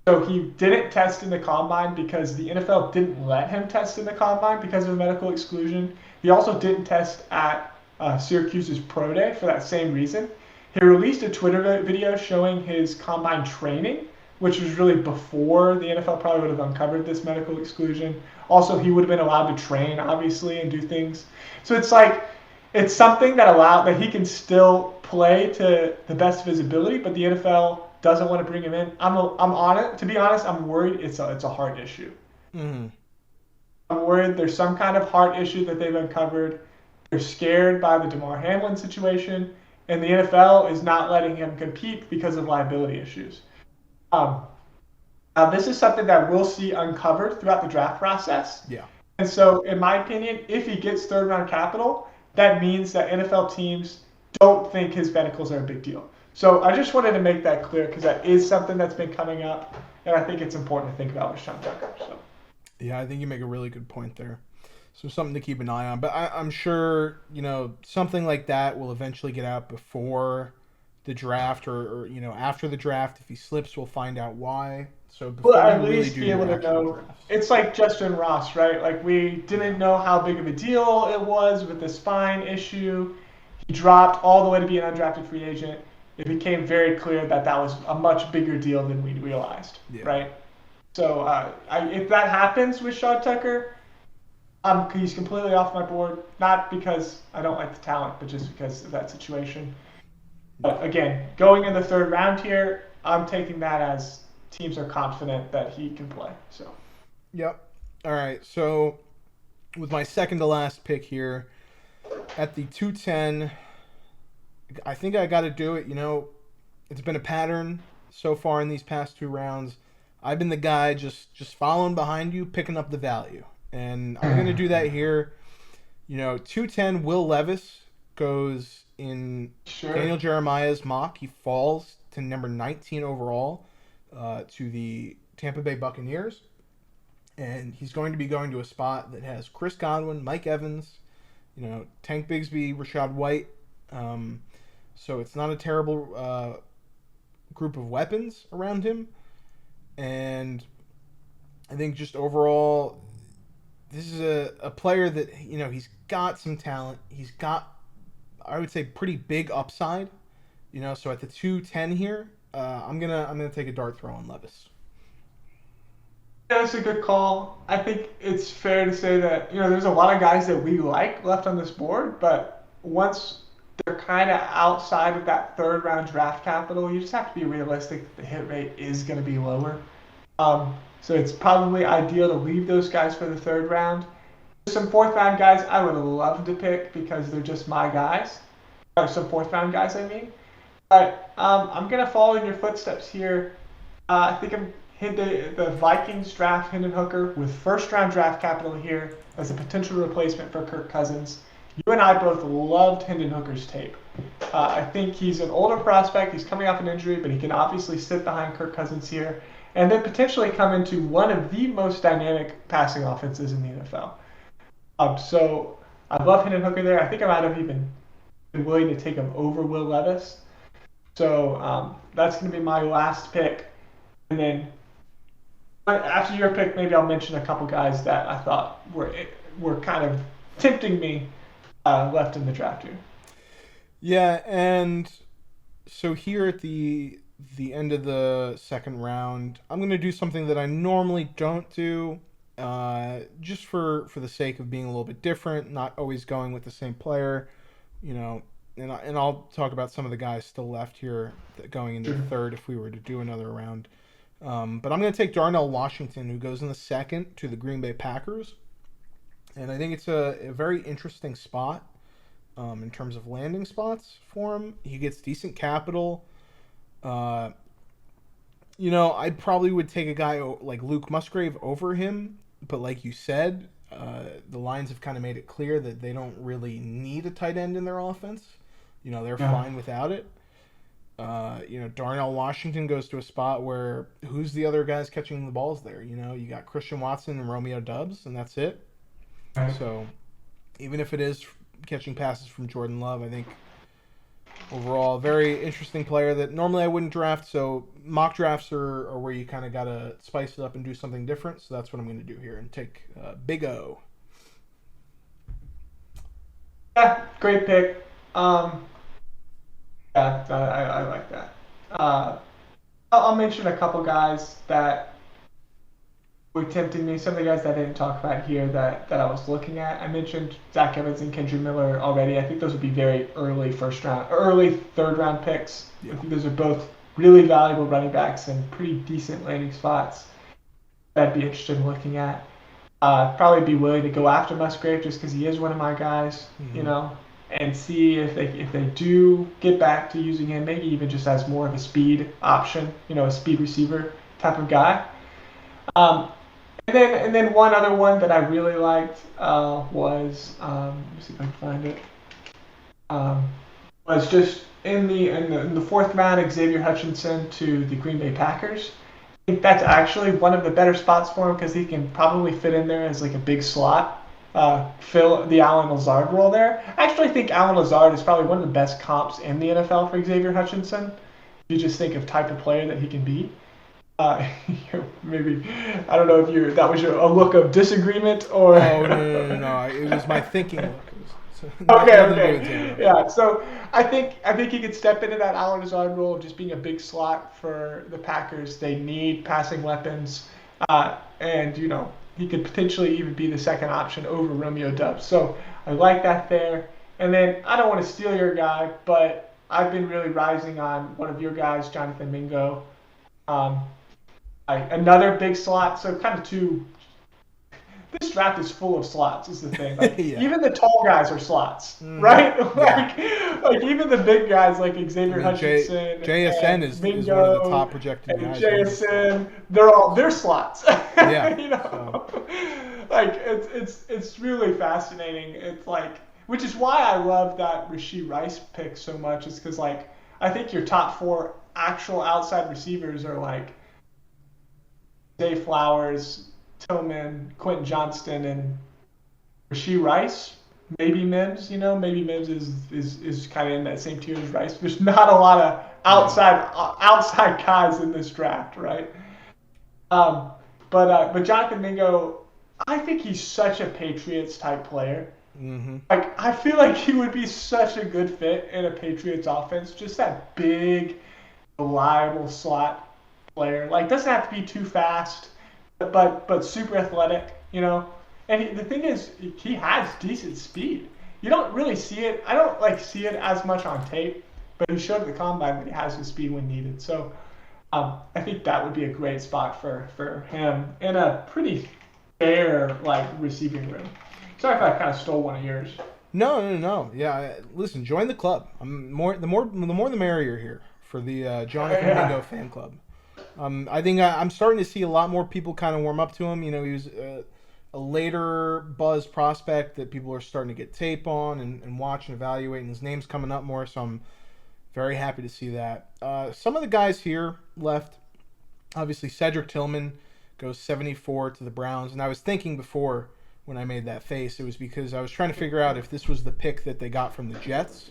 So he didn't test in the combine because the NFL didn't let him test in the combine because of a medical exclusion. He also didn't test at Syracuse's pro day for that same reason. He released a Twitter video showing his combine training, which was really before the NFL probably would have uncovered this medical exclusion. Also, he would have been allowed to train, obviously, and do things. So it's something that he can still play to the best of his ability, but the NFL doesn't want to bring him in. I'm on it. To be honest, I'm worried it's a heart issue. Mm-hmm. I'm worried there's some kind of heart issue that they've uncovered. They're scared by the Damar Hamlin situation, and the NFL is not letting him compete because of liability issues. This is something that we'll see uncovered throughout the draft process. Yeah. And so, in my opinion, if he gets third-round capital, that means that NFL teams don't think his medicals are a big deal. So I just wanted to make that clear because that is something that's been coming up, and I think it's important to think about with Sean Tucker. So. Yeah, I think you make a really good point there. So something to keep an eye on. But I'm sure, something like that will eventually get out before the draft or after the draft. If he slips, we'll find out why. So before at least be able to know. Drafts. It's like Justin Ross, right? Like we didn't know how big of a deal it was with the spine issue. He dropped all the way to be an undrafted free agent. It became very clear that was a much bigger deal than we realized, right? So if that happens with Sean Tucker, he's completely off my board. Not because I don't like the talent, but just because of that situation. But Yeah. again, going in the third round here, I'm taking that as teams are confident that he can play. So Yep. All right. So with my second to last pick here at the 210, I think I got to do it. It's been a pattern so far in these past two rounds. I've been the guy just following behind you, picking up the value, and I'm gonna do that here. 210 Will Levis goes in sure. Daniel Jeremiah's mock. He falls to number 19 overall to the Tampa Bay Buccaneers, and he's going to be going to a spot that has Chris Godwin, Mike Evans, Tank Bigsby, Rashad White. Um, so it's not a terrible group of weapons around him. And I think just overall, this is a player that, he's got some talent. He's got, I would say, pretty big upside. So at the 210 here, I'm gonna take a dart throw on Levis. Yeah, that's a good call. I think it's fair to say that there's a lot of guys that we like left on this board, but once they're kind of outside of that third round draft capital, you just have to be realistic that the hit rate is going to be lower. So it's probably ideal to leave those guys for the third round. Some fourth round guys I would love to pick because they're just my guys. Or some fourth round guys, I mean. But I'm going to follow in your footsteps here. I think I'm hit the Vikings draft Hendon Hooker with first round draft capital here as a potential replacement for Kirk Cousins. You and I both loved Hendon Hooker's tape. I think he's an older prospect. He's coming off an injury, but he can obviously sit behind Kirk Cousins here and then potentially come into one of the most dynamic passing offenses in the NFL. So I love Hendon Hooker there. I think I might have even been willing to take him over Will Levis. So that's going to be my last pick. And then after your pick, maybe I'll mention a couple guys that I thought were kind of tempting me left in the draft here. Yeah, and so here at the end of the second round, I'm gonna do something that I normally don't do, just for the sake of being a little bit different, not always going with the same player, you know. And I'll talk about some of the guys still left here going into the Sure. third if we were to do another round. But I'm going to take Darnell Washington, who goes in the second to the Green Bay Packers. And I think it's a very interesting spot in terms of landing spots for him. He gets decent capital. Uh, I probably would take a guy like Luke Musgrave over him. But like you said, the Lions have kind of made it clear that they don't really need a tight end in their offense. They're Yeah. fine without it. Darnell Washington goes to a spot where who's the other guys catching the balls there? You got Christian Watson and Romeo Dubs, and that's it. Right. So even if it is catching passes from Jordan Love, I think overall a very interesting player that normally I wouldn't draft. So mock drafts are where you kind of got to spice it up and do something different. So that's what I'm going to do here and take Big O. Yeah, great pick. Yeah, I like that. Uh, I'll mention a couple guys that were tempting me. Some of the guys that I didn't talk about here that I was looking at. I mentioned Zach Evans and Kendra Miller already. I think those would be very early first round, early third round picks. Yeah. I think those are both really valuable running backs and pretty decent landing spots that I'd be interested in looking at. Probably be willing to go after Musgrave just because he is one of my guys, Mm-hmm. and see if they do get back to using him, maybe even just as more of a speed option, a speed receiver type of guy. Um, and then one other one that I really liked was let me see if I can find it. Um, was just in the fourth round, Xavier Hutchinson to the Green Bay Packers. I think that's actually one of the better spots for him because he can probably fit in there as like a big slot, fill the Allen Lazard role there. I actually think Allen Lazard is probably one of the best comps in the NFL for Xavier Hutchinson. You just think of type of player that he can be. Uh, maybe I don't know if that was a look of disagreement or. Oh no! It was my thinking look. Okay, Nothing to do with okay. Xavier. Yeah, so I think he could step into that Allen Lazard role of just being a big slot for the Packers. They need passing weapons. And he could potentially even be the second option over Romeo Dubs. So I like that there. And then I don't want to steal your guy, but I've been really rising on one of your guys, Jonathan Mingo. Um, another big slot. So kind of two. This draft is full of slots. Is the thing. Like Yeah. even the tall guys are slots, Hmm. right? Yeah. like even the big guys like I Xavier mean, Hutchinson JSN and is one of the top Mingo projected and guys going this year. JSN. They're slots. Yeah. you So. know, like it's really fascinating. It's like which is why I love that Rashee Rice pick so much. Is because like I think your top four actual outside receivers are like Zay Flowers, Tillman, Quentin Johnston, and Rashee Rice. Maybe Mims, maybe Mims is kind of in that same tier as Rice. There's not a lot of Yeah. outside guys in this draft, right? Um, but Jonathan Mingo, I think he's such a Patriots type player. Hmm. Like I feel like he would be such a good fit in a Patriots offense. Just that big, reliable slot player. Like doesn't have to be too fast, but super athletic. And the thing is, he has decent speed. You don't really see it. I don't like see it as much on tape, but he showed at the combine that he has the speed when needed. So I think that would be a great spot for him in a pretty fair like receiving room. Sorry if I kind of stole one of yours. No, no, no. Yeah, listen, join the club. The more the merrier here for the Jonathan Mingo Yeah. fan club. I think I'm starting to see a lot more people kind of warm up to him. He was a later buzz prospect that people are starting to get tape on and watch and evaluate, and his name's coming up more. So I'm very happy to see that. Some of the guys here left. Obviously, Cedric Tillman goes 74 to the Browns, and I was thinking before when I made that face, it was because I was trying to figure out if this was the pick that they got from the Jets,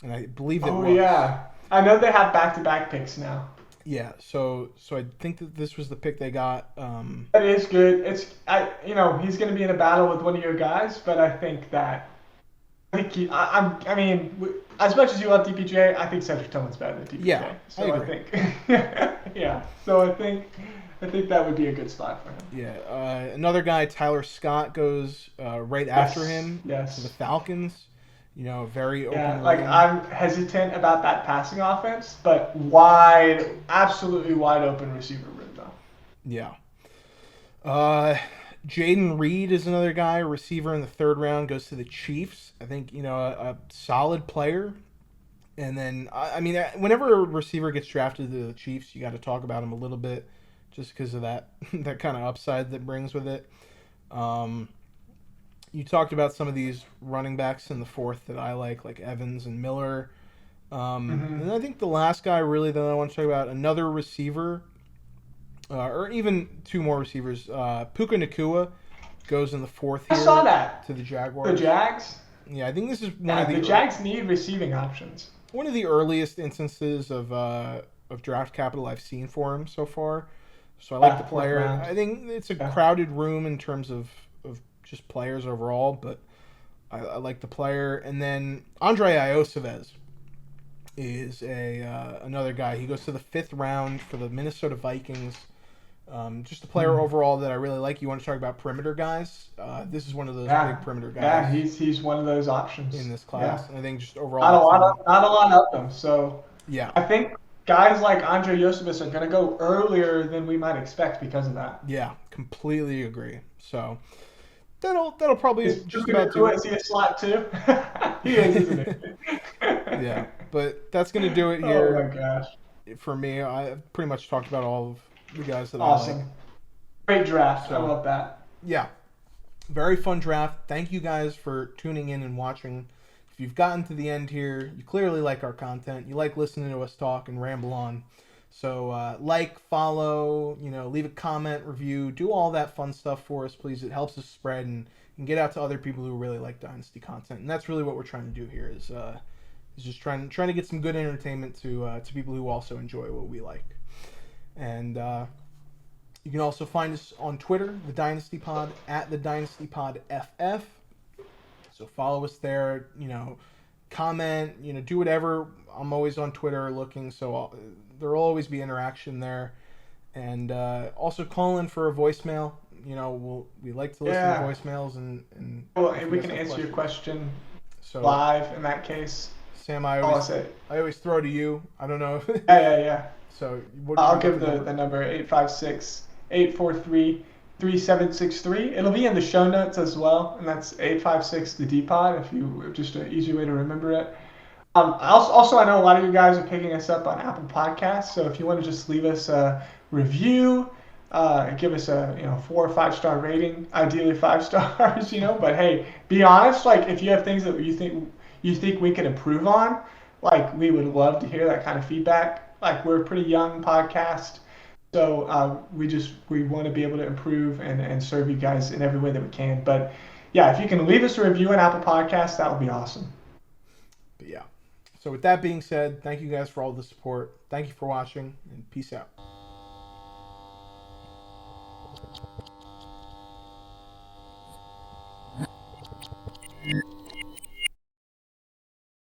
and I believe it Oh was. yeah. I know they have back-to-back picks now. Yeah, so I think that this was the pick they got. That is good. He's going to be in a battle with one of your guys, but I think I mean, as much as you love DPJ, I think Cedric Tillman's better than Yeah, DPJ. I So I agree. think, yeah. So I think that would be a good spot for him. Yeah, another guy, Tyler Scott, goes right after Yes, him to the yes. Falcons. Very open Yeah, like room. I'm hesitant about that passing offense, but absolutely wide open receiver room though. Yeah. Uh, Jaden Reed is another guy, receiver in the third round, goes to the Chiefs. I think a solid player. And then I mean, whenever a receiver gets drafted to the Chiefs, you got to talk about him a little bit, just because of that that kind of upside that brings with it. Um, you talked about some of these running backs in the fourth that I like Evans and Miller. And Hmm. I think the last guy really that I want to talk about, another receiver, or even two more receivers. Puka Nakua goes in the fourth I saw here that to the the Jaguars. Jags. Yeah, I think this is Yeah, the Jags need receiving options. one of the earliest instances of draft capital I've seen for him so far. So I like the Fourth player. round. I think it's a Yeah. crowded room in terms of just players overall, but I like the player. And then Andre Iosivez is a another guy. He goes to the fifth round for the Minnesota Vikings. Just a player Hmm. overall that I really like. You want to talk about perimeter guys? This is one of those big Yeah, perimeter yeah, guys he's one of those in options. this Yeah, class. And I think just overall that team. not a lot of them. So Yeah, I think guys like Andre Yosibis are going to go earlier than we might expect because of that. yeah, completely agree. So that'll probably Is just Puka about do Nacua, is it. he a slot too? He is, isn't he? Yeah, but that's gonna do it Oh my here gosh. for me. I've pretty much talked about all of the guys that I like. Awesome. Great draft. I So love that. yeah, very fun draft. Thank you guys for tuning in and watching. If you've gotten to the end here, you clearly like our content. You like listening to us talk and ramble on. So like, follow, leave a comment, review, do all that fun stuff for us, please. It helps us spread and get out to other people who really like Dynasty content. And that's really what we're trying to do here is just trying to get some good entertainment to people who also enjoy what we like. And you can also find us on Twitter, the Dynasty Pod, at the Dynasty Pod FF. So follow us there. Comment. Do whatever. I'm always on Twitter looking, so there'll always be interaction there. And also call in for a voicemail. You know, we like to listen to Yeah. voicemails and Well, if and you we guys can have answer your questions. question So live in that case. Sam, Call us at I always throw to you. I don't know. yeah. So what I'll you got give the number? the number 856-843-3763. It'll be in the show notes as well, and that's 856 the D-Pod if you just an easy way to remember it. Also, I know a lot of you guys are picking us up on Apple Podcasts, so if you want to just leave us a review, give us a 4 or 5 star rating, ideally 5 stars, But hey, be honest. Like if you have things that you think we could improve on, like we would love to hear that kind of feedback. Like we're a pretty young podcast, so we want to be able to improve and serve you guys in every way that we can. But yeah, if you can leave us a review on Apple Podcasts, that would be awesome. But yeah. So with that being said, thank you guys for all the support. Thank you for watching, and peace out.